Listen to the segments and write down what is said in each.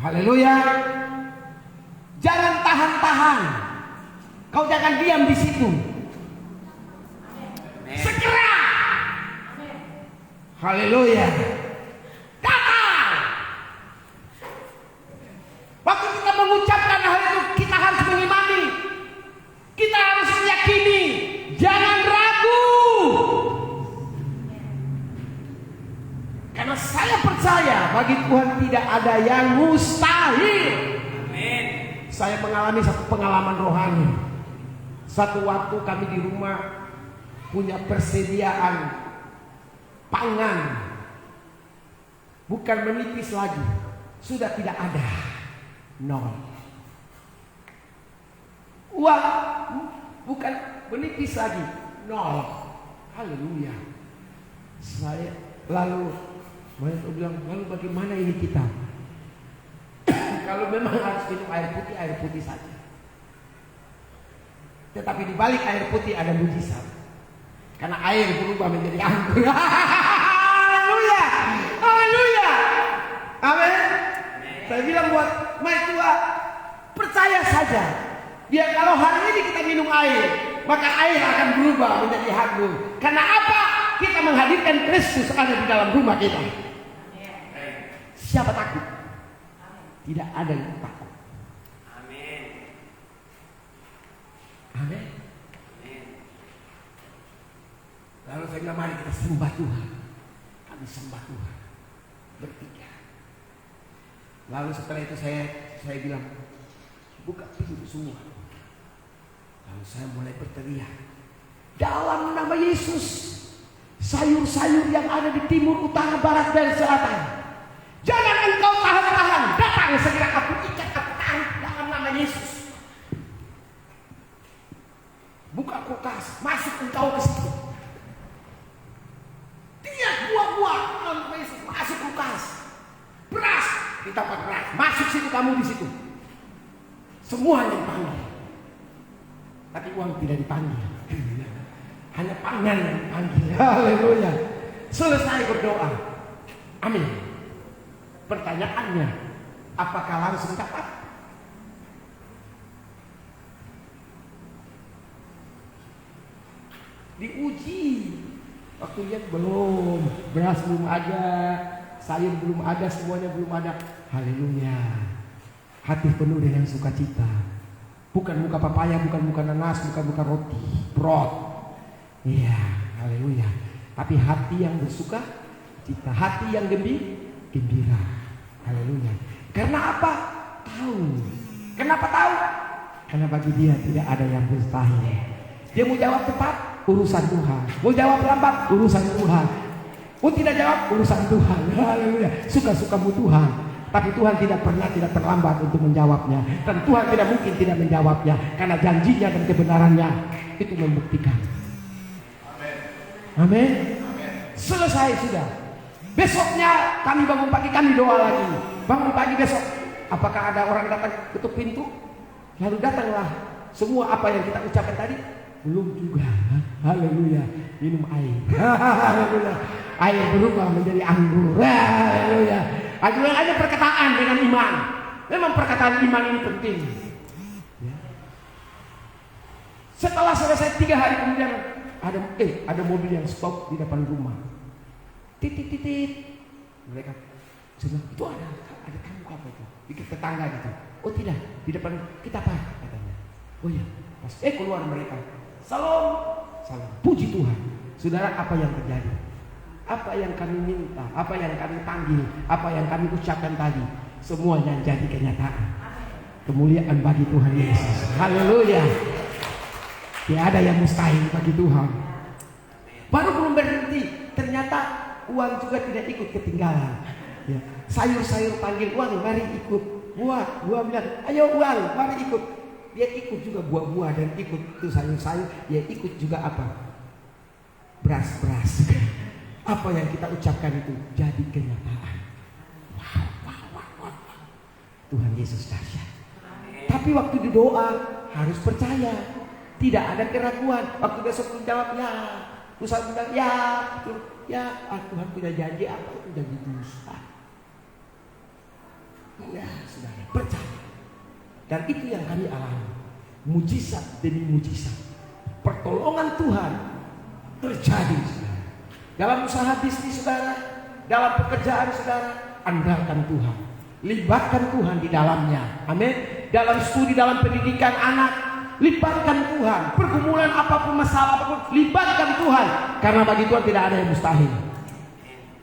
Haleluya. Jangan tahan-tahan. Kau jangan diam di situ. Segera. Haleluya. Datang. Waktu kita mengucapkan hal itu, kita harus mengimani. Kita harus meyakini. Jangan ragu. Karena saya percaya bagi Tuhan tidak ada yang mustahil. Amin. Saya mengalami satu pengalaman rohani. Satu waktu kami di rumah punya persediaan pangan. Bukan menipis lagi. Sudah tidak ada. Nol. Uang bukan menipis lagi. Nol. Haleluya. Saya lalu mereka bilang, lalu bagaimana ini kita? Kalau memang harus minum air putih saja. Tetapi di balik air putih ada mujizat. Karena air berubah menjadi anggur. Haleluya. Haleluya. Amin. Saya bilang buat Tua, percaya saja. Biar kalau hari ini kita minum air, maka air akan berubah menjadi anggur. Karena apa? Kita menghadirkan Kristus ada di dalam rumah kita. Siapa takut? Tidak ada yang takut. Amin. Amin. Lalu saya bilang, mari kita sembah Tuhan. Kami sembah Tuhan bertiga. Lalu setelah itu saya bilang, buka pintu semua. Lalu saya mulai berteriak, dalam nama Yesus, sayur-sayur yang ada di timur, utara, barat, dan selatan, jangan engkau tahan-tahan, datang segera, aku ikat, aku tahan dalam nama Yesus. Buka kulkas, masuk engkau ke situ. Tiap buah-buah dalam nama Yesus masuk kulkas. Beras, kita pakai beras, masuk situ, kamu di situ. Semuanya dipanggil. Tapi uang tidak dipanggil. Hanya pangan yang dipanggil. Haleluya. Selesai berdoa. Amin. Pertanyaannya, apakah langsung dapat? Diuji. Waktu lihat belum, beras belum ada, sayur belum ada, semuanya belum ada. Haleluya. Hati penuh dengan sukacita. Bukan muka papaya, bukan muka nanas, bukan muka roti, brot. Iya, haleluya. Tapi hati yang bersuka cita, hati yang gembira. Haleluya. Karena apa? Tahu. Kenapa tahu? Karena bagi dia tidak ada yang mustahil. Dia mau jawab cepat, urusan Tuhan. Mau jawab lambat, urusan Tuhan. Mau tidak jawab, urusan Tuhan. Haleluya. Suka-sukamu Tuhan. Tapi Tuhan tidak pernah tidak terlambat untuk menjawabnya. Dan Tuhan tidak mungkin tidak menjawabnya. Karena janjinya dan kebenarannya itu membuktikan. Amin. Selesai sudah. Besoknya kami bangun pagi, kami doa lagi. Bangun pagi besok, apakah ada orang datang ketuk pintu? Lalu datanglah semua apa yang kita ucapkan tadi. Belum juga. Haleluya. Minum air. Haleluya. Air berubah menjadi anggur. Haleluya. Ada perkataan dengan iman. Memang perkataan iman ini penting. Ya. Setelah selesai 3 hari kemudian ada mobil yang stop di depan rumah. Titit. Mereka bilang, itu ada tamu apa itu? Di tetangga gitu. Oh tidak, di depan kita apa? Katanya. Oh iya. Pas keluar mereka. Salam. Puji Tuhan. Saudara, apa yang terjadi? Apa yang kami minta, apa yang kami panggil, apa yang kami ucapkan tadi, semuanya jadi kenyataan. Kemuliaan bagi Tuhan Yesus. Haleluya. Tidak ada yang mustahil bagi Tuhan. Baru belum berhenti, ternyata uang juga tidak ikut ketinggalan. Ya. Sayur-sayur panggil uang, mari ikut. Buah bilang, ayo uang, mari ikut. Dia ikut juga buah-buah dan ikut itu sayur-sayur. Dia ikut juga apa? Beras. Apa yang kita ucapkan itu jadi kenyataan. Wow. Tuhan Yesus dahsyat. Tapi waktu didoa harus percaya. Tidak ada keraguan. Waktu besok menjawab ya, Tuhan bilang ya, Tuhan punya janji apa itu janji dusta. Ya, saudara, percaya. Dan itu yang kami alami, mujizat demi mujizat, pertolongan Tuhan terjadi, saudara. Dalam usaha bisnis saudara, dalam pekerjaan saudara, andalkan Tuhan, libatkan Tuhan di dalamnya. Amin. Dalam studi, dalam pendidikan anak, libatkan Tuhan. Pergumulan apapun, masalah apapun, libatkan Tuhan. Karena bagi Tuhan tidak ada yang mustahil.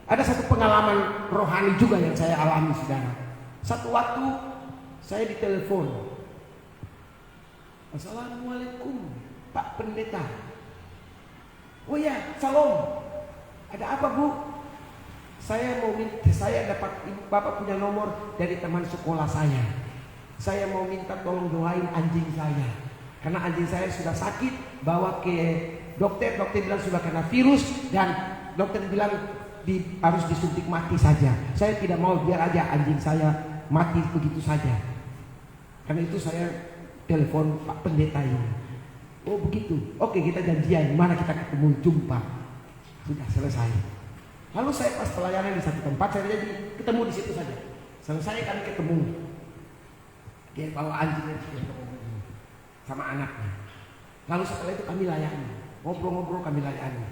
Ada satu pengalaman rohani juga yang saya alami, saudara. Satu waktu saya ditelepon. Assalamualaikum Pak Pendeta. Oh ya, salam. Ada apa Bu? Saya dapat Bapak punya nomor dari teman sekolah saya. Saya mau minta tolong doain anjing saya. Karena anjing saya sudah sakit, bawa ke dokter bilang sudah kena virus, dan dokter bilang harus disuntik mati saja. Saya tidak mau, biar aja anjing saya mati begitu saja. Karena itu saya telepon Pak Pendeta ini. Oh begitu, oke kita janjian, mana kita ketemu, jumpa. Sudah selesai. Lalu saya pas pelayanan di satu tempat, saya jadi ketemu di situ saja. Selesai kami ketemu. Dia bawa anjingnya sama anaknya. Lalu setelah itu kami layani, ngobrol-ngobrol kami layani.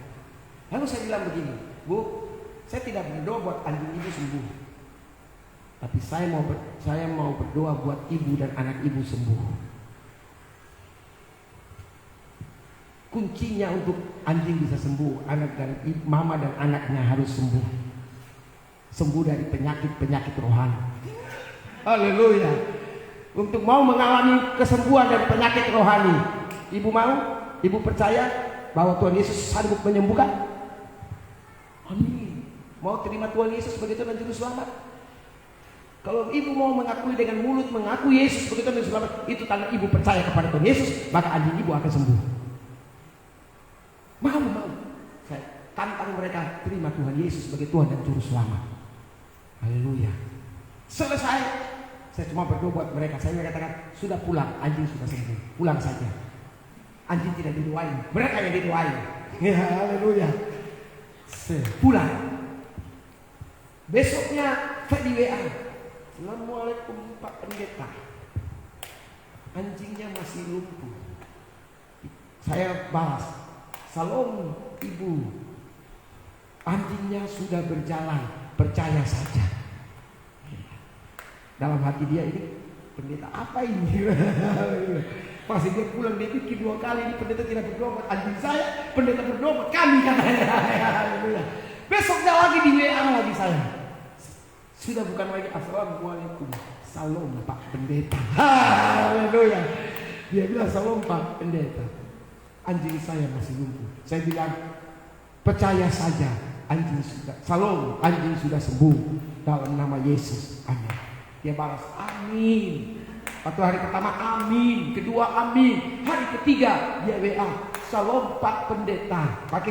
Lalu saya bilang begini, Bu, saya tidak berdoa buat anjing ibu sembuh, tapi saya mau berdoa buat ibu dan anak ibu sembuh. Kuncinya untuk anjing bisa sembuh, anak dan mama dan anaknya harus sembuh. Sembuh dari penyakit rohani. Haleluya. Untuk mau mengalami kesembuhan dari penyakit rohani, ibu mau? Ibu percaya bahwa Tuhan Yesus sanggup menyembuhkan? Amin. Mau terima Tuhan Yesus sebagai Tuhan dan Juru Selamat? Kalau ibu mau mengakui dengan mulut, mengakui Yesus sebagai Tuhan dan Juru Selamat, itu tanda ibu percaya kepada Tuhan Yesus, maka anjing ibu akan sembuh. Mau. Saya tantang mereka, terima Tuhan Yesus sebagai Tuhan dan Juru Selamat. Haleluya. Selesai, saya cuma berdoa buat mereka. Saya katakan, sudah pulang, anjing sudah sembuh, pulang saja. Anjing tidak didoain, mereka yang didoain. Ya, haleluya. Pulang. Besoknya saya di WA, Assalamualaikum Pak Pendeta, anjingnya masih lumpuh. Saya balas, salam Ibu, anjingnya sudah berjalan, percaya saja. Dalam hati dia, ini pendeta apa ini? Pasti dia pulang, dia pikir 2 kali, ini pendeta tidak berdoa buat anjing saya, pendeta berdoa buat kami, katanya. Besoknya lagi di WA lagi saya, sudah bukan lagi Assalamualaikum, salam Pak Pendeta. Haleluya. Dia bilang salam Pak Pendeta, anjing saya masih lumpuh. Saya bilang percaya saja, anjing sudah salam, anjing sudah sembuh dalam nama Yesus. Amin. Dia balas amin. Waktu hari pertama amin, kedua amin, hari ketiga dia WA, salam Pak Pendeta. Pakai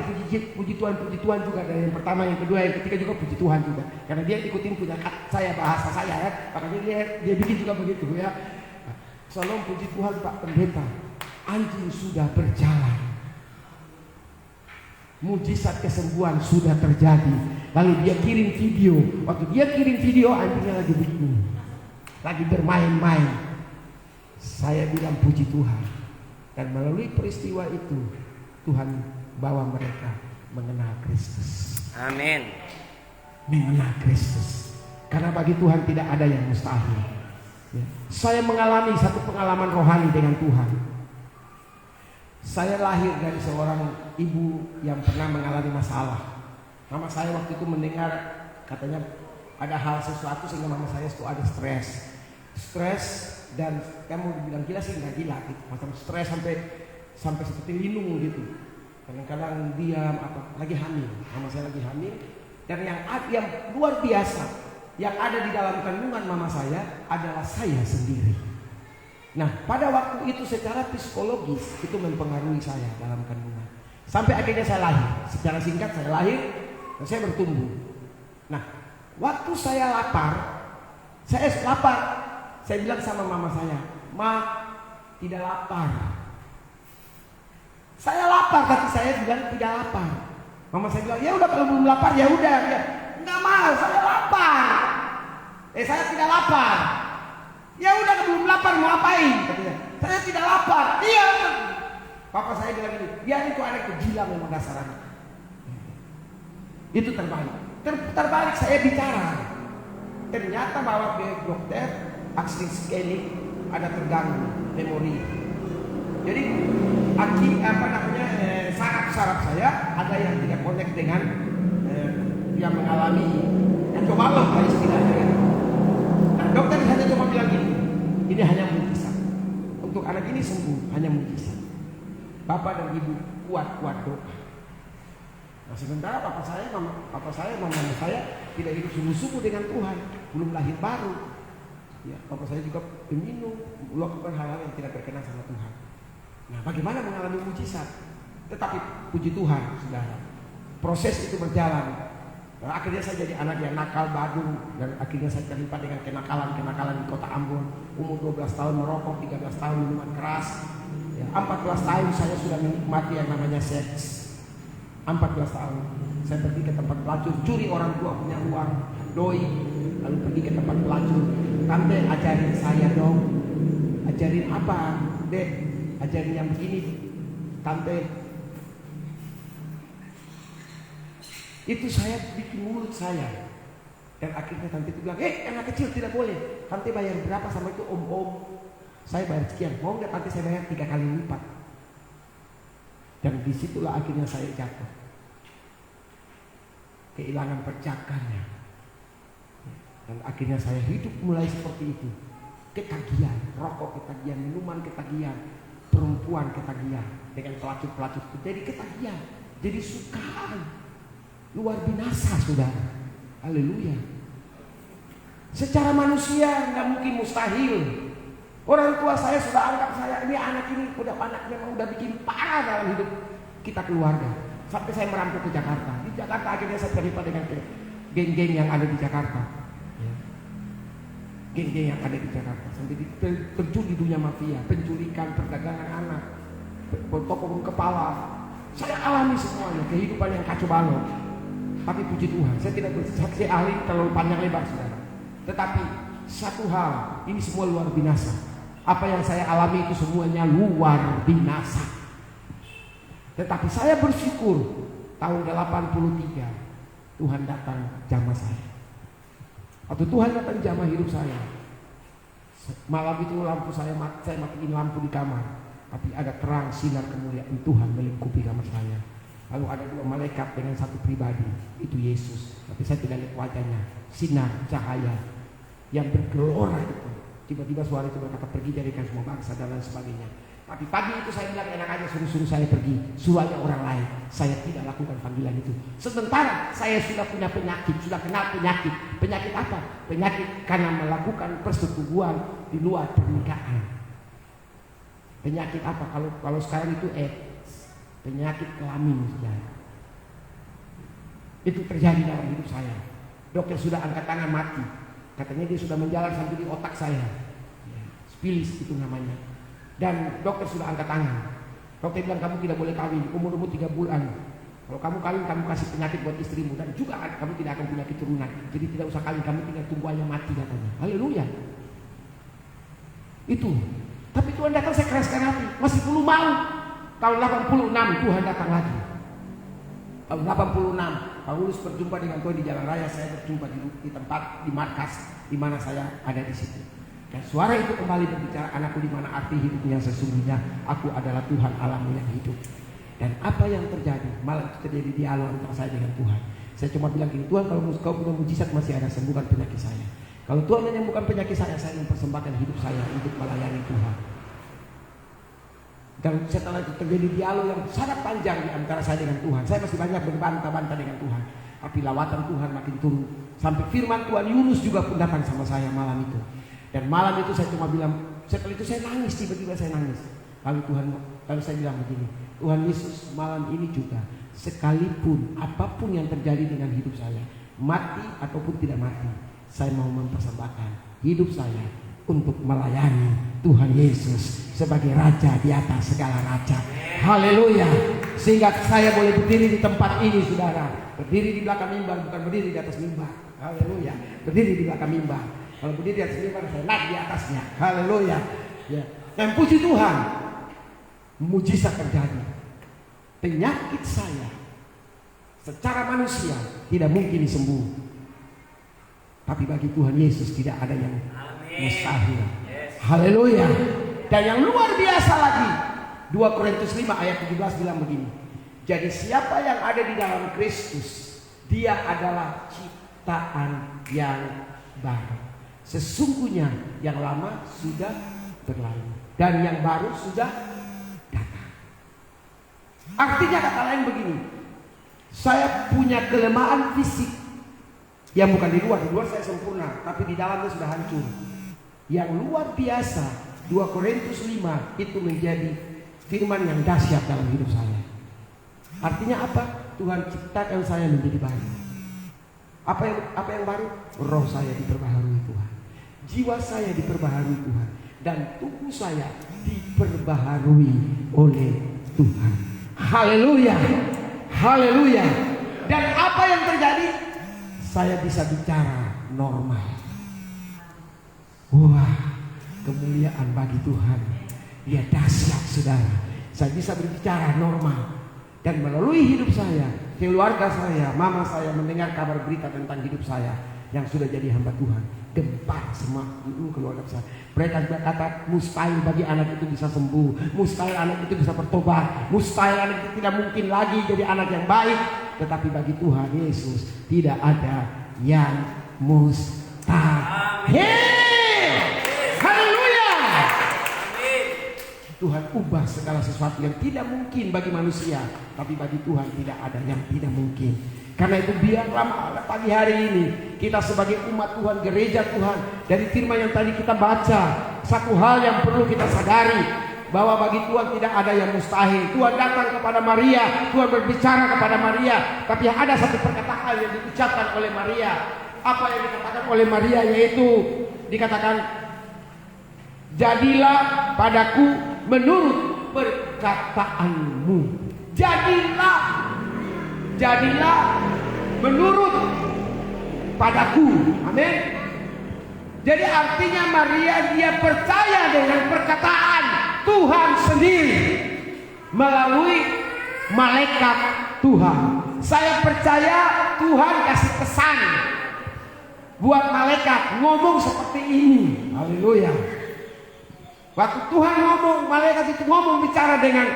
puji Tuhan juga dari yang pertama, yang kedua, yang ketiga juga puji Tuhan juga. Karena dia ikutin punya saya, bahasa saya ya. Makanya dia bikin juga begitu ya. Salam puji Tuhan Pak Pendeta, anjing sudah berjalan. Mujizat kesembuhan sudah terjadi. Lalu dia kirim video. Waktu dia kirim video, anjingnya lagi begini, lagi bermain-main. Saya bilang puji Tuhan. Dan melalui peristiwa itu, Tuhan bawa mereka mengenal Kristus. Amin. Mengenal Kristus. Karena bagi Tuhan tidak ada yang mustahil. Ya. Saya mengalami satu pengalaman rohani dengan Tuhan. Saya lahir dari seorang ibu yang pernah mengalami masalah. Mama saya waktu itu mendengar katanya ada hal sesuatu sehingga mama saya itu ada stres. Dan kamu dibilang gila sih, nggak gila gitu, macam stres sampai seperti linung gitu. Kadang-kadang diam lagi hamil, mama saya lagi hamil. Dan yang luar biasa, yang ada di dalam kandungan mama saya adalah saya sendiri. Nah, pada waktu itu secara psikologis itu mempengaruhi saya dalam kandungan. Sampai akhirnya saya lahir. Secara singkat saya lahir dan saya bertumbuh. Nah, waktu saya lapar, saya bilang sama mama saya, "Ma, tidak lapar." Saya lapar, tapi saya bilang tidak lapar. Mama saya bilang, "Ya udah, kalau belum lapar ya udah." Ya, "Enggak mau, saya lapar." Saya tidak lapar. mau ngapain? Katanya, saya tidak lapar. Iya. Papa saya bilang gini, dia itu anak gila memang dasar anak. Itu terbalik. Terbalik saya bicara. Ternyata bahwa dokter aksi scaling ada terganggu memori. Jadi saraf saya ada yang tidak connect dengan yang mengalami coba istilahnya. Nah, dokter hanya cuma bilang gini, ini hanya mujizat. Untuk anak ini sembuh hanya mujizat. Bapak dan ibu kuat doa. Nah, sementara papa saya, mama saya tidak hidup sungguh-sungguh dengan Tuhan, belum lahir baru. Ya, papa saya juga peminum, melakukan hal-hal yang tidak berkenan sama Tuhan. Nah, bagaimana mengalami mujizat? Tetapi puji Tuhan, saudara, proses itu berjalan. Nah, akhirnya saya jadi anak yang nakal, badung, dan akhirnya saya terlibat dengan kenakalan di kota Ambon. Umur 12 tahun merokok, 13 tahun minuman keras. Ya, 14 tahun saya sudah menikmati yang namanya seks. 14 tahun saya pergi ke tempat pelacur, curi orang tua punya uang, doi, lalu pergi ke tempat pelacur. Tante, ajarin saya dong. Ajarin apa, Dek? Ajarin yang begini, Tante. Itu saya bikin mulut saya. Dan akhirnya tante itu bilang, anak kecil tidak boleh. Tante bayar berapa sama itu om? Saya bayar sekian. Mau nggak tante saya bayar 3 kali lipat. Dan disitulah akhirnya saya jatuh. Kehilangan percakannya. Dan akhirnya saya hidup mulai seperti itu. Ketagihan, rokok ketagihan, minuman ketagihan, perempuan ketagihan. Dengan pelacur-pelacur itu jadi ketagihan, jadi sukaan. Luar binasa, saudara. Haleluya. Secara manusia nggak mungkin, mustahil. Orang tua saya sudah anggap saya ini anak memang udah bikin parah dalam hidup kita keluarga. Sampai saya merantau ke Jakarta. Di Jakarta akhirnya saya terlibat dengan geng-geng yang ada di Jakarta. Geng-geng yang ada di Jakarta. Sampai terjun di dunia mafia, penculikan, perdagangan anak, potong kepala. Saya alami semuanya, kehidupan yang kacau balau. Tapi puji Tuhan, saya tidak bersaksi ahli terlalu panjang lebar, saudara. Tetapi satu hal, ini semua luar binasa. Apa yang saya alami itu semuanya luar binasa. Tetapi saya bersyukur tahun 83 Tuhan datang jamah saya. Waktu Tuhan datang jamah hidup saya. Malam itu lampu saya matiin lampu di kamar. Tapi ada terang sinar kemuliaan Tuhan melingkupi kamar saya. Lalu ada 2 malaikat dengan satu pribadi, itu Yesus. Tapi saya tidak lihat wajahnya. Sinar, cahaya yang bergelora itu. Tiba-tiba suara itu berkata, pergi jadikan semua bangsa dan lain sebagainya. Tapi pagi itu saya bilang, enak aja suruh saya pergi. Suruh aja orang lain. Saya tidak lakukan panggilan itu. Sementara saya sudah punya penyakit, sudah kenal penyakit. Penyakit apa? Penyakit karena melakukan persetubuhan di luar pernikahan. Penyakit apa? Kalau sekarang itu penyakit kelamin, saudara. Itu terjadi dalam hidup saya. Dokter sudah angkat tangan mati. Katanya dia sudah menjalar sampai di otak saya. Spilis itu namanya. Dan dokter sudah angkat tangan. Dokter bilang kamu tidak boleh kawin, umur 3 bulan. Kalau kamu kawin, kamu kasih penyakit buat istrimu. Dan juga kamu tidak akan punya keturunan. Jadi tidak usah kawin, kamu tinggal tunggu aja mati katanya. Haleluya. Itu. Tapi Tuhan datang, saya keraskan hati. Masih belum mau. Tahun 86 Tuhan datang lagi. Tahun 86 Paulus berjumpa dengan Tuhan di jalan raya. Saya berjumpa di tempat, di markas di mana saya ada di situ. Dan suara itu kembali berbicara, anakku, di mana arti hidupnya sesungguhnya? Aku adalah Tuhan Allahmu yang hidup. Dan apa yang terjadi? Malah itu terjadi dialog antara saya dengan Tuhan. Saya cuma bilang gini, Tuhan, kalau kau punya mujizat masih ada, sembuhkan penyakit saya. Kalau Tuhan menyembuhkan penyakit saya mempersembahkan hidup saya untuk melayani Tuhan. Dan setelah itu terjadi dialog yang sangat panjang di antara saya dengan Tuhan. Saya masih banyak berbantah-bantah dengan Tuhan. Tapi lawatan Tuhan makin turun. Sampai firman Tuhan Yunus juga pun datang sama saya malam itu. Dan malam itu saya cuma bilang, setelah itu saya nangis, tiba-tiba saya nangis. Lalu saya bilang begini, Tuhan Yesus, malam ini juga, sekalipun apapun yang terjadi dengan hidup saya, mati ataupun tidak mati, saya mau mempersembahkan hidup saya untuk melayani Tuhan Yesus sebagai Raja di atas segala raja. Haleluya. Sehingga saya boleh berdiri di tempat ini, saudara. Berdiri di belakang mimbar, bukan berdiri di atas mimbar. Haleluya. Berdiri di belakang mimbar. Kalau berdiri di atas mimbar, saya naik di atasnya. Haleluya. Ya. Dan puji Tuhan, mujizat terjadi. Penyakit saya secara manusia tidak mungkin disembuh, tapi bagi Tuhan Yesus tidak ada yang mustahil. Haleluya. Dan yang luar biasa lagi, 2 Korintus 5 ayat 17 bilang begini. Jadi siapa yang ada di dalam Kristus, dia adalah ciptaan yang baru. Sesungguhnya yang lama sudah berlalu dan yang baru sudah datang. Artinya kata lain begini, saya punya kelemahan fisik yang bukan di luar saya sempurna, tapi di dalamnya sudah hancur. Yang luar biasa, 2 Korintus 5 itu menjadi firman yang dahsyat dalam hidup saya. Artinya apa? Tuhan ciptakan saya menjadi baru. Apa yang baru? Roh saya diperbaharui Tuhan, jiwa saya diperbaharui Tuhan, dan tubuh saya diperbaharui oleh Tuhan. Haleluya, haleluya. Dan apa yang terjadi? Saya bisa bicara normal. Wah, kemuliaan bagi Tuhan. Dia dahsyat, saudara. Saya bisa berbicara normal. Dan melalui hidup saya, keluarga saya, mama saya mendengar kabar berita tentang hidup saya yang sudah jadi hamba Tuhan. Gempar semua keluarga saya. Mereka berkata, mustahil bagi anak itu bisa sembuh, mustahil anak itu bisa bertobat, mustahil anak itu tidak mungkin lagi jadi anak yang baik. Tetapi bagi Tuhan Yesus tidak ada yang mustahil. Haleluya. Tuhan ubah segala sesuatu yang tidak mungkin bagi manusia, tapi bagi Tuhan tidak ada yang tidak mungkin. Karena itu biarlah pagi hari ini kita sebagai umat Tuhan, gereja Tuhan, dari firman yang tadi kita baca, satu hal yang perlu kita sadari, bahwa bagi Tuhan tidak ada yang mustahil. Tuhan datang kepada Maria, Tuhan berbicara kepada Maria, tapi ada satu perkataan yang diucapkan oleh Maria. Apa yang dikatakan oleh Maria, yaitu dikatakan, jadilah padaku menurut perkataanmu. Jadilah menurut padaku. Amin. Jadi artinya Maria dia percaya dengan perkataan Tuhan sendiri melalui malaikat Tuhan. Saya percaya Tuhan kasih pesan buat malaikat ngomong seperti ini. Haleluya. Waktu Tuhan ngomong, malaikat itu ngomong bicara dengan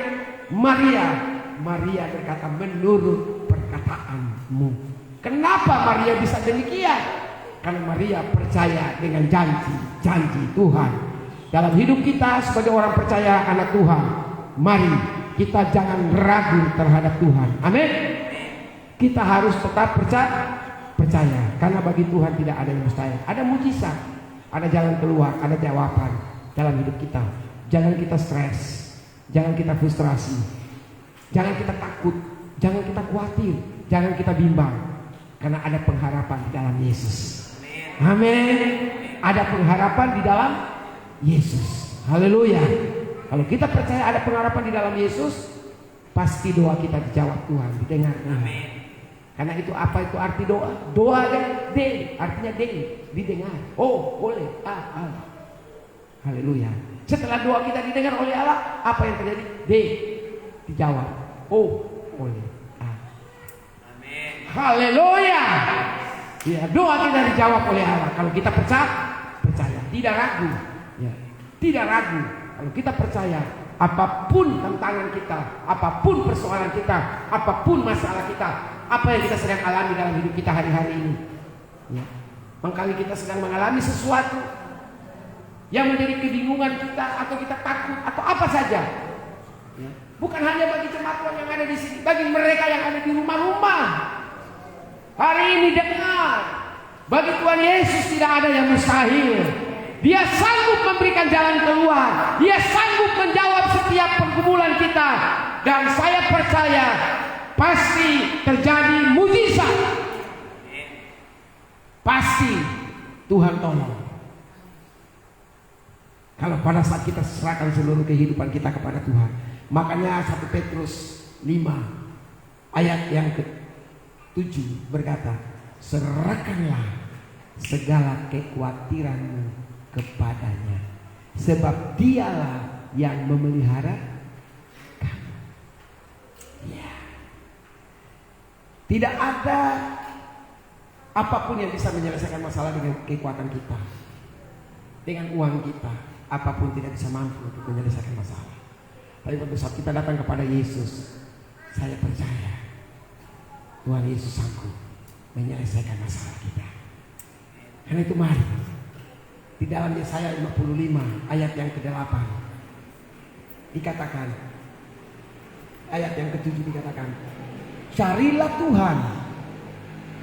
Maria. Maria berkata menurut perkataanmu. Kenapa Maria bisa demikian? Karena Maria percaya dengan janji Tuhan. Dalam hidup kita sebagai orang percaya anak Tuhan, mari kita jangan ragu terhadap Tuhan. Amin. Kita harus tetap percaya. Karena bagi Tuhan tidak ada yang mustahil. Ada mujizat, ada jalan keluar, ada jawaban dalam hidup kita. Jangan kita stres, jangan kita frustrasi, jangan kita takut, jangan kita khawatir, jangan kita bimbang. Karena ada pengharapan di dalam Yesus. Amin. Ada pengharapan di dalam Yesus. Haleluya. Kalau kita percaya ada pengharapan di dalam Yesus, pasti doa kita dijawab Tuhan, didengar Tuhan. Karena itu apa itu arti doa? Doa kan D, artinya D, didengar. Oh, boleh. Haleluya. Setelah doa kita didengar oleh Allah, apa yang terjadi? D, dijawab. Oh, boleh. Amin. Haleluya. Ya, doa kita dijawab oleh Allah. Kalau kita percaya, tidak ragu. Ya, tidak ragu. Kalau kita percaya, apapun tantangan kita, apapun persoalan kita, apapun masalah kita, apa yang kita sedang alami dalam hidup kita hari-hari ini, ya, mengkali kita sedang mengalami sesuatu yang menjadi kebingungan kita, atau kita takut, atau apa saja, ya, bukan hanya bagi jemaat Tuhan yang ada di sini, bagi mereka yang ada di rumah-rumah. Hari ini dengar, bagi Tuhan Yesus tidak ada yang mustahil. Dia sanggup memberikan jalan keluar. Dia sanggup menjawab setiap pergumulan kita. Dan saya percaya pasti terjadi mujizat. Pasti Tuhan tolong. Kalau pada saat kita serahkan seluruh kehidupan kita kepada Tuhan. Makanya 1 Petrus 5 ayat yang ke-7 berkata, serahkanlah segala kekhawatiranmu kepadanya, sebab Dialah yang memelihara kamu. Ya. Tidak ada apapun yang bisa menyelesaikan masalah dengan kekuatan kita, dengan uang kita. Apapun tidak bisa mampu untuk menyelesaikan masalah. Tapi pada saat kita datang kepada Yesus, saya percaya Tuhan Yesus sanggup menyelesaikan masalah kita. Karena itu mari, di dalam Yesaya 55 ayat yang ke-8 dikatakan, ayat yang ke-7 dikatakan, carilah Tuhan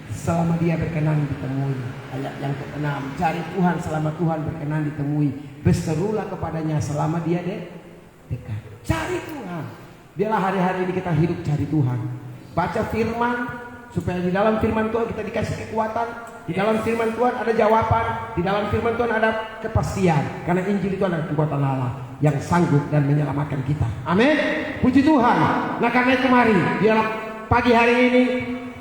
selama Dia berkenan ditemui. Ayat yang ke-6, cari Tuhan selama Tuhan berkenan ditemui. Berserulah kepadanya selama Dia dekat. Cari Tuhan. Biarlah hari-hari ini kita hidup cari Tuhan. Baca firman, supaya di dalam firman Tuhan kita dikasih kekuatan. Di dalam firman Tuhan ada jawaban. Di dalam firman Tuhan ada kepastian. Karena Injil itu adalah kekuatan Allah yang sanggup dan menyelamatkan kita. Amin. Puji Tuhan. Nah karena itu mari, biarlah pagi hari ini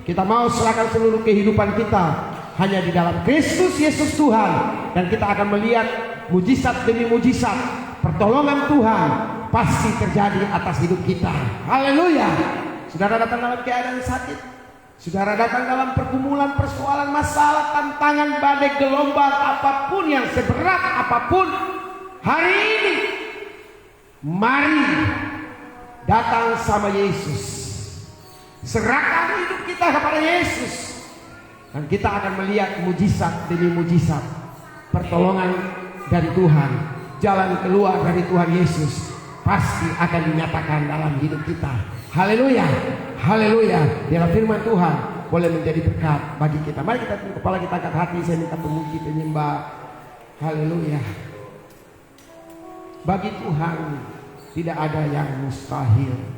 kita mau serahkan seluruh kehidupan kita hanya di dalam Kristus Yesus Tuhan. Dan kita akan melihat mujizat demi mujizat, pertolongan Tuhan pasti terjadi atas hidup kita. Haleluya. Saudara datang dalam keadaan sakit, saudara datang dalam pergumulan, persoalan, masalah, tantangan, badai, gelombang, apapun yang seberat apapun, hari ini mari datang sama Yesus. Serahkan hidup kita kepada Yesus, dan kita akan melihat mujizat demi mujizat, pertolongan dari Tuhan, jalan keluar dari Tuhan Yesus pasti akan dinyatakan dalam hidup kita. Haleluya, haleluya. Biarlah firman Tuhan boleh menjadi berkat bagi kita. Mari kita tunduk kepala, kita angkat hati. Saya minta pemuji penyembah. Haleluya. Bagi Tuhan tidak ada yang mustahil.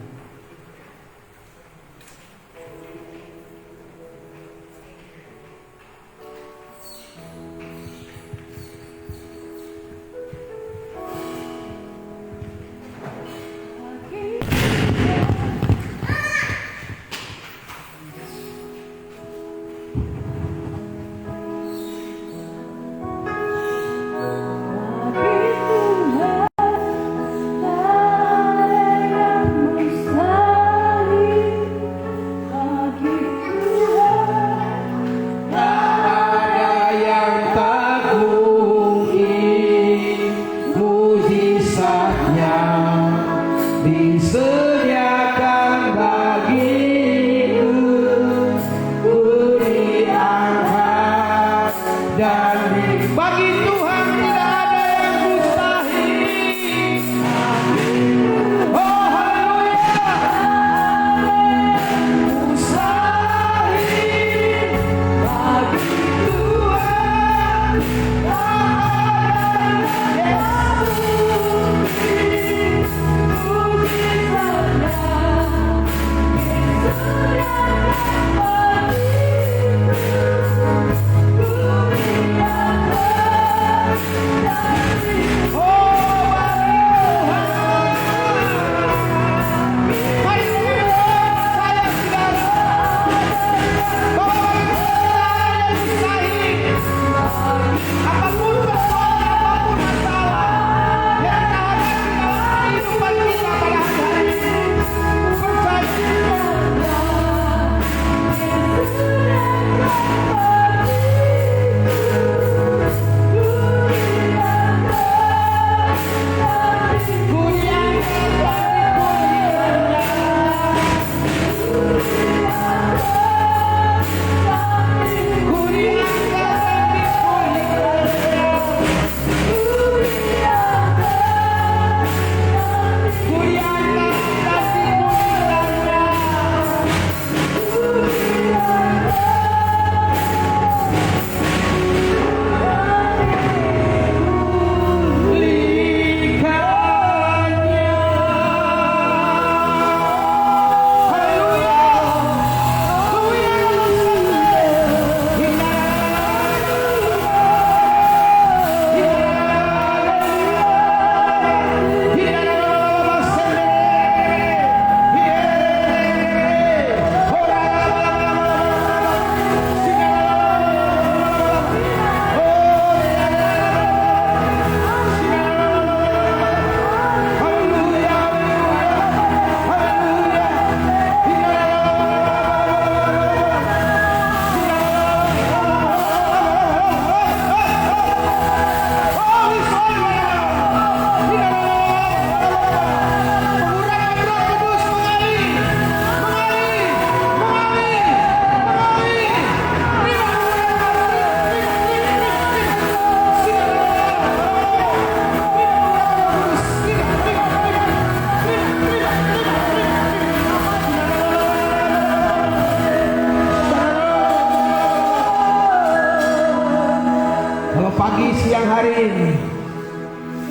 pagi siang hari ini,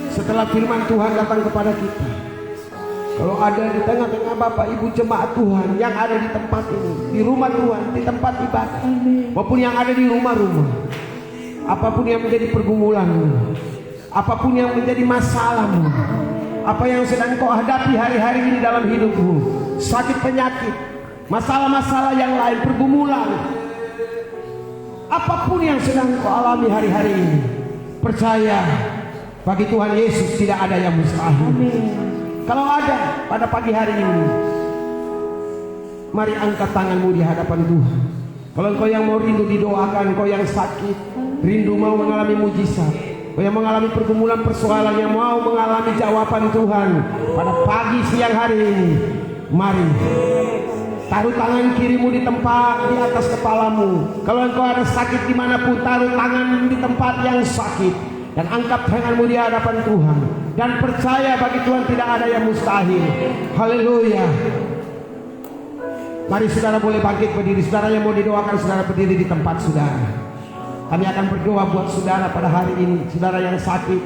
setelah firman Tuhan datang kepada kita, kalau ada di tengah-tengah Bapak Ibu jemaat Tuhan yang ada di tempat ini, di rumah Tuhan, di tempat ibadah, maupun yang ada di rumah-rumah, apapun yang menjadi pergumulanmu, apapun yang menjadi masalahmu, apa yang sedang kau hadapi hari-hari ini dalam hidupmu, sakit penyakit, masalah-masalah yang lain, pergumulan, apapun yang sedang kau alami hari-hari ini, percaya bagi Tuhan Yesus tidak ada yang mustahil. Kalau ada pada pagi hari ini, mari angkat tanganmu di hadapan Tuhan. Kalau engkau yang mau rindu didoakan, engkau yang sakit, rindu mau mengalami mujizat, engkau yang mengalami pergumulan persoalan, yang mau mengalami jawaban Tuhan pada pagi siang hari ini, mari taruh tangan kirimu di tempat di atas kepalamu. Kalau engkau ada sakit dimanapun, taruh tangan di tempat yang sakit dan angkat tanganmu di hadapan Tuhan dan percaya bagi Tuhan tidak ada yang mustahil. Haleluya. Mari saudara boleh bangkit berdiri. Saudara yang mau didoakan, saudara berdiri di tempat saudara. Kami akan berdoa buat saudara pada hari ini. Saudara yang sakit,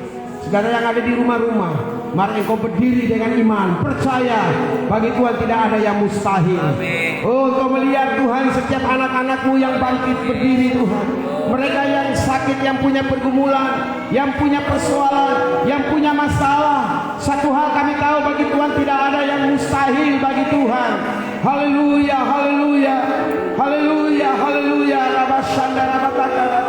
saudara yang ada di rumah-rumah, mari engkau berdiri dengan iman, percaya bagi Tuhan tidak ada yang mustahil. Oh, engkau melihat Tuhan setiap anak-anakmu yang bangkit berdiri Tuhan. Mereka yang sakit, yang punya pergumulan, yang punya persoalan, yang punya masalah. Satu hal kami tahu, bagi Tuhan tidak ada yang mustahil bagi Tuhan. Haleluya, haleluya, haleluya, haleluya. Rabashanda rabataka.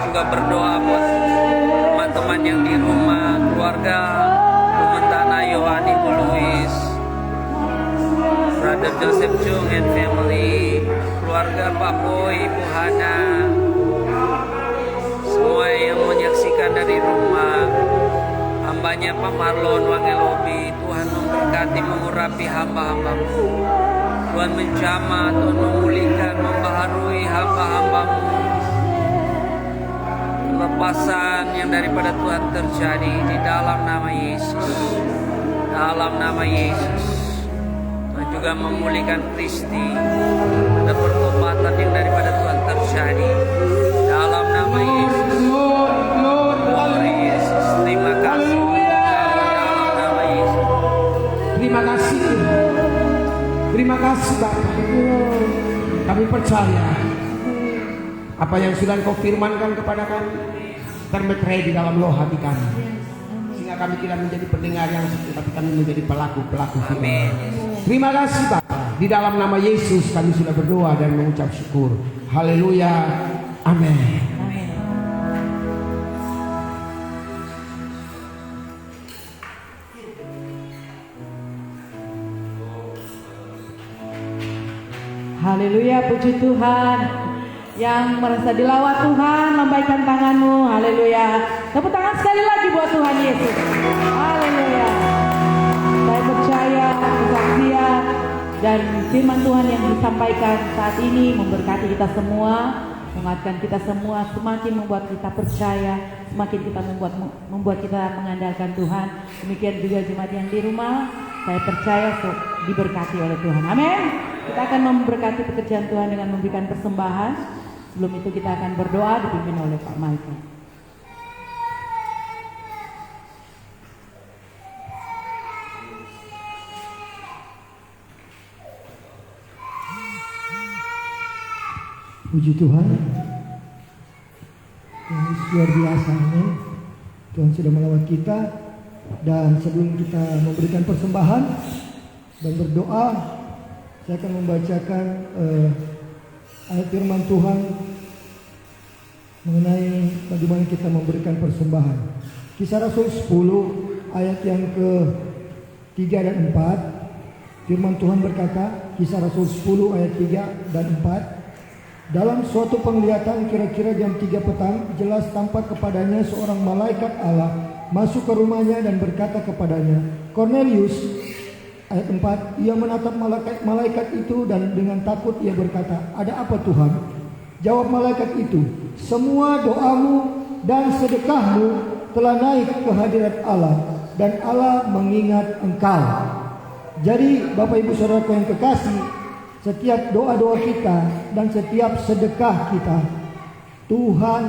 Juga berdoa buat teman-teman yang di rumah, keluarga Kumentana Yohani Bu Louis, Brother Joseph Chung and family, keluarga Pak Boy, Ibu Hana, semua yang menyaksikan dari rumah, hambanya Pak Marlon Wangelobi. Tuhan memberkati, mengurapi hamba-hambamu. Tuhan menjamah, Tuhan memulihkan, membaharui hamba-hambamu. Lepasan yang daripada Tuhan terjadi di dalam nama Yesus. Dalam nama Yesus. Tuhan juga memulihkan Kristi. Ada pertobatan yang daripada Tuhan terjadi dalam nama Yesus. Tuhan Yesus, terima kasih. Dalam nama Yesus. Terima kasih. Terima kasih Bapak. Kami percaya apa yang sudah Engkau firmankan kepada kami termeterai di dalam loh hati kami, sehingga kami tidak menjadi pendengar yang sedikit, tapi kami menjadi pelaku-pelaku firman. Terima kasih Bapak. Di dalam nama Yesus kami sudah berdoa dan mengucap syukur. Haleluya. Amin. Haleluya, puji Tuhan. Yang merasa dilawat Tuhan, lambaikan tanganmu. Haleluya. Tepuk tangan sekali lagi buat Tuhan Yesus. Haleluya. Saya percaya kesaksian dan firman Tuhan yang disampaikan saat ini memberkati kita semua, menguatkan kita semua, semakin membuat kita percaya, semakin kita membuat kita mengandalkan Tuhan. Demikian juga jemaat yang di rumah, saya percaya diberkati oleh Tuhan. Amin. Kita akan memberkati pekerjaan Tuhan dengan memberikan persembahan. Sebelum itu kita akan berdoa dipimpin oleh Pak Michael. Puji Tuhan. Tuhan luar biasa. Tuhan sudah melawat kita. Dan sebelum kita memberikan persembahan dan berdoa, saya akan membacakan ayat firman Tuhan mengenai bagaimana kita memberikan persembahan. Kisah Rasul 10 ayat yang ke-3 dan 4. Firman Tuhan berkata, Kisah Rasul 10 ayat 3 dan 4. Dalam suatu penglihatan kira-kira jam 3 petang, jelas tampak kepadanya seorang malaikat Allah masuk ke rumahnya dan berkata kepadanya, Cornelius. Ayat 4, ia menatap malaikat itu dan dengan takut ia berkata, ada apa Tuhan? Jawab malaikat itu, semua doamu dan sedekahmu telah naik ke hadirat Allah dan Allah mengingat engkau. Jadi Bapak Ibu Saudaraku yang kekasih, setiap doa-doa kita dan setiap sedekah kita Tuhan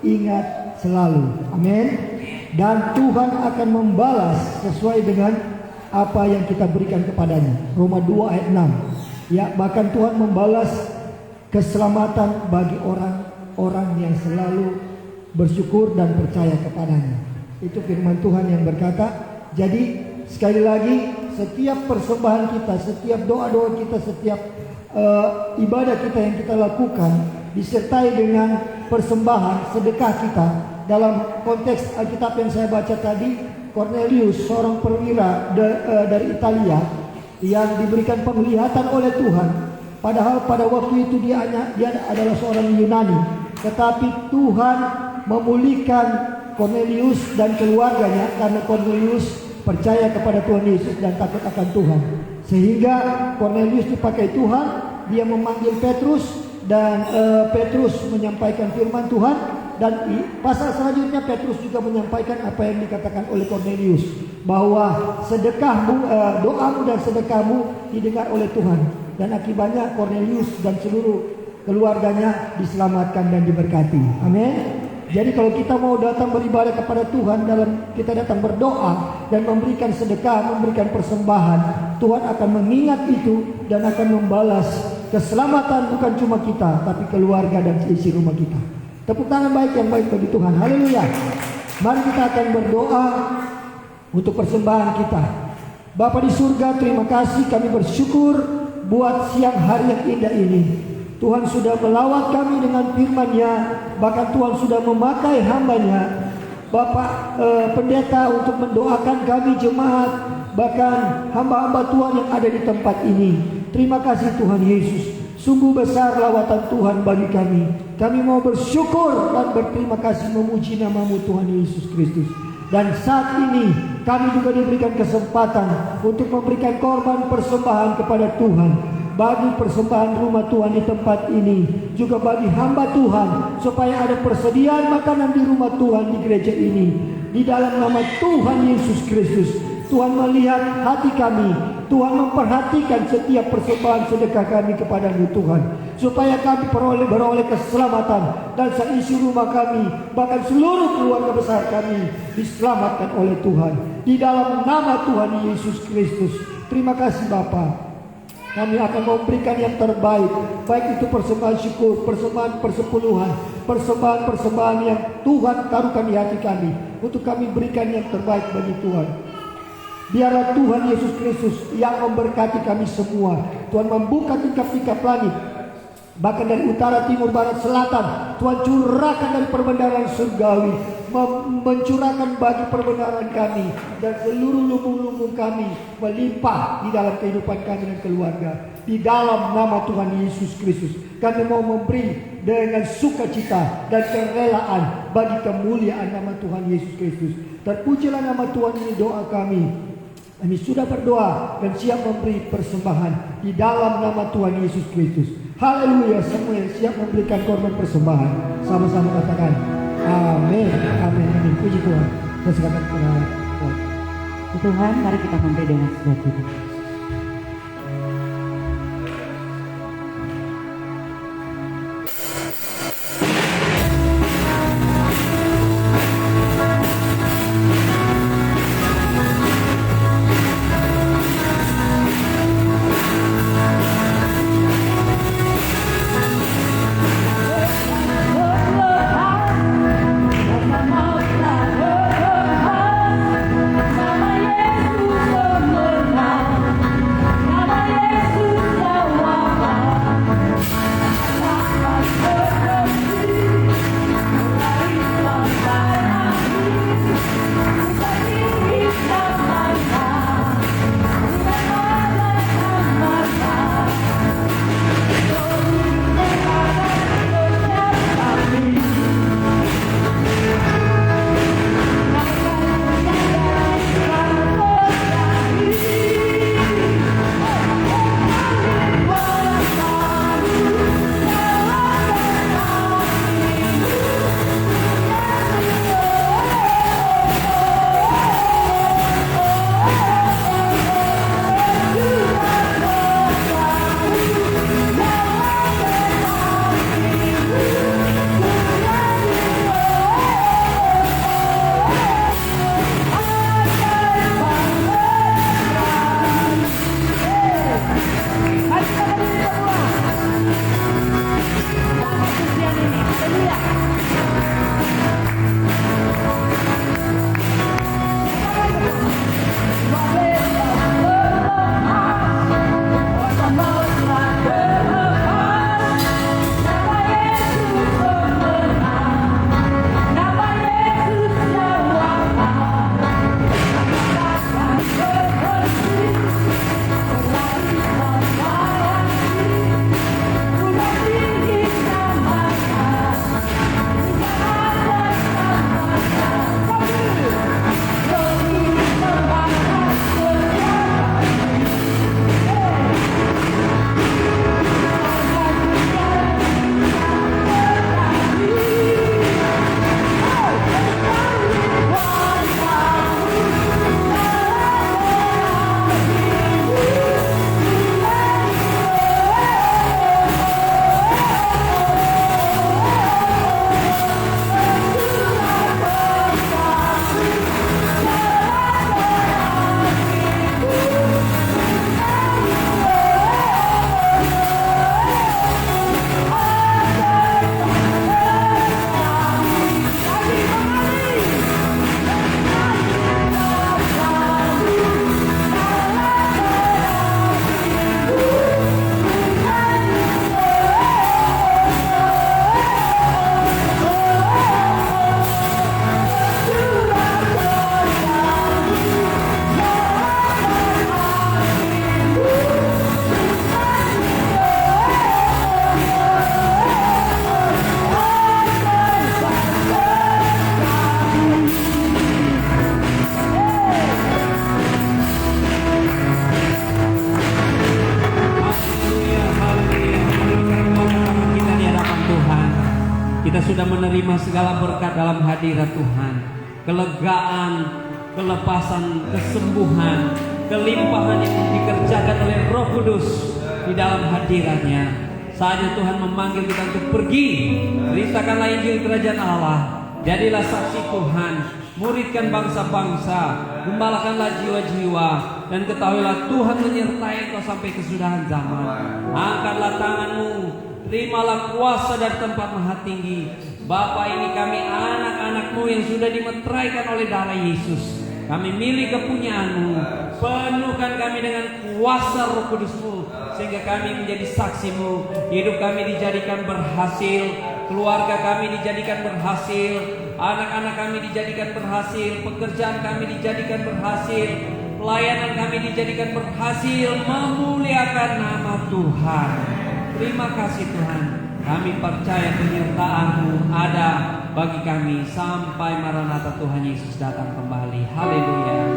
ingat selalu. Amin. Dan Tuhan akan membalas sesuai dengan apa yang kita berikan kepadanya. Roma 2 ayat 6. Ya, bahkan Tuhan membalas keselamatan bagi orang-orang yang selalu bersyukur dan percaya kepadanya. Itu firman Tuhan yang berkata. Jadi sekali lagi, setiap persembahan kita, setiap doa-doa kita, setiap ibadah kita yang kita lakukan disertai dengan persembahan sedekah kita. Dalam konteks Alkitab yang saya baca tadi, Cornelius, seorang perwira dari Italia yang diberikan penglihatan oleh Tuhan. Padahal pada waktu itu dia adalah seorang Yunani, tetapi Tuhan memulihkan Cornelius dan keluarganya karena Cornelius percaya kepada Tuhan Yesus dan takut akan Tuhan. Sehingga Cornelius dipakai Tuhan, dia memanggil Petrus dan Petrus menyampaikan firman Tuhan. Dan pasal selanjutnya Petrus juga menyampaikan apa yang dikatakan oleh Cornelius, bahwa sedekahmu, doamu dan sedekahmu didengar oleh Tuhan. Dan akibatnya Cornelius dan seluruh keluarganya diselamatkan dan diberkati. Amin. Jadi kalau kita mau datang beribadah kepada Tuhan, dalam kita datang berdoa dan memberikan sedekah, memberikan persembahan, Tuhan akan mengingat itu dan akan membalas keselamatan bukan cuma kita, tapi keluarga dan isi rumah kita. Tepuk tangan baik yang baik bagi Tuhan. Haleluya. Mari kita akan berdoa untuk persembahan kita. Bapa di surga, terima kasih, kami bersyukur buat siang hari yang indah ini. Tuhan sudah melawat kami dengan firman-Nya, bahkan Tuhan sudah memakai hamba-Nya, Bapak pendeta, untuk mendoakan kami jemaat, bahkan hamba-hamba Tuhan yang ada di tempat ini. Terima kasih Tuhan Yesus. Sungguh besar lawatan Tuhan bagi kami. Kami mau bersyukur dan berterima kasih memuji nama-Mu Tuhan Yesus Kristus. Dan saat ini kami juga diberikan kesempatan untuk memberikan korban persembahan kepada Tuhan. Bagi persembahan rumah Tuhan di tempat ini, juga bagi hamba Tuhan, supaya ada persediaan makanan di rumah Tuhan di gereja ini. Di dalam nama Tuhan Yesus Kristus, Tuhan melihat hati kami, Tuhan memperhatikan setiap persembahan sedekah kami kepada-Mu Tuhan, supaya kami beroleh keselamatan dan seisi rumah kami, bahkan seluruh keluarga besar kami diselamatkan oleh Tuhan. Di dalam nama Tuhan Yesus Kristus, terima kasih Bapa. Kami akan memberikan yang terbaik, baik itu persembahan syukur, persembahan persepuluhan, persembahan yang Tuhan taruhkan di hati kami, untuk kami berikan yang terbaik bagi Tuhan. Biarlah Tuhan Yesus Kristus yang memberkati kami semua. Tuhan membuka tingkap-tingkap langit, bahkan dari utara, timur, barat, selatan. Tuhan curahkan dari perbendaharaan surgawi, mencurahkan bagi perbendaharaan kami, dan seluruh lumbung-lumbung kami melimpah di dalam kehidupan kami dan keluarga. Di dalam nama Tuhan Yesus Kristus, kami mau memberi dengan sukacita dan kerelaan bagi kemuliaan nama Tuhan Yesus Kristus. Terpujilah nama Tuhan, ini doa kami. Kami sudah berdoa dan siap memberi persembahan di dalam nama Tuhan Yesus Kristus. Haleluya. Semua yang siap memberikan korban persembahan, sama-sama katakan amin, amin, amin. Puji Tuhan. Saya silakan kepada Tuhan, mari kita memberi dengan sukacita. Nama Yesus pemenang. menerima segala berkat dalam hadirat Tuhan. Kelegaan, kelepasan, kesembuhan, kelimpahan yang dikerjakan oleh Roh Kudus di dalam hadiratnya. Saatnya Tuhan memanggil kita untuk pergi, beritakanlah Injil Kerajaan Allah, jadilah saksi Tuhan, muridkan bangsa-bangsa, gembalakanlah jiwa-jiwa, dan ketahuilah Tuhan menyertai engkau sampai kesudahan zaman. Angkatlah tanganmu, terimalah kuasa dari tempat maha tinggi. Bapa, ini kami anak-anakmu yang sudah dimeteraikan oleh darah Yesus. Kami milik kepunyaanmu. Penuhkan kami dengan kuasa Roh Kudus-Mu, sehingga kami menjadi saksi-Mu. Hidup kami dijadikan berhasil, keluarga kami dijadikan berhasil, anak-anak kami dijadikan berhasil, pekerjaan kami dijadikan berhasil, pelayanan kami dijadikan berhasil, memuliakan nama Tuhan. Terima kasih Tuhan. Kami percaya penyertaan-Mu ada bagi kami sampai Maranatha Tuhan Yesus datang kembali. Haleluya.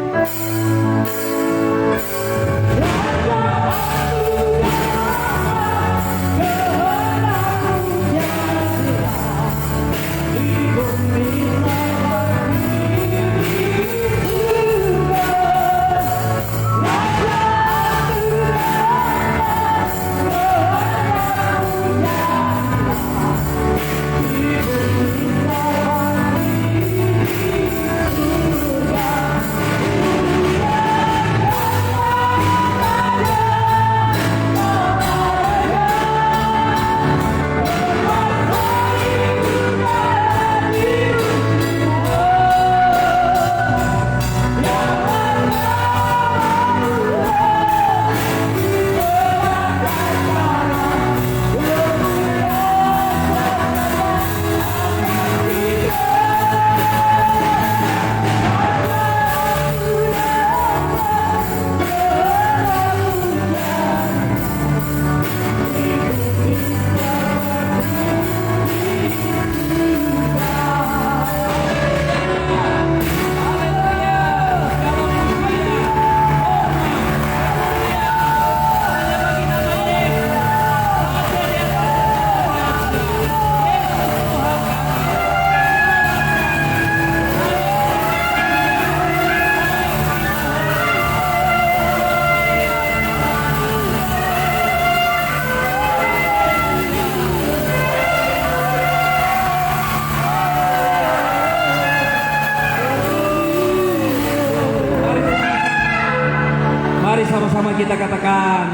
Mari sama-sama kita katakan,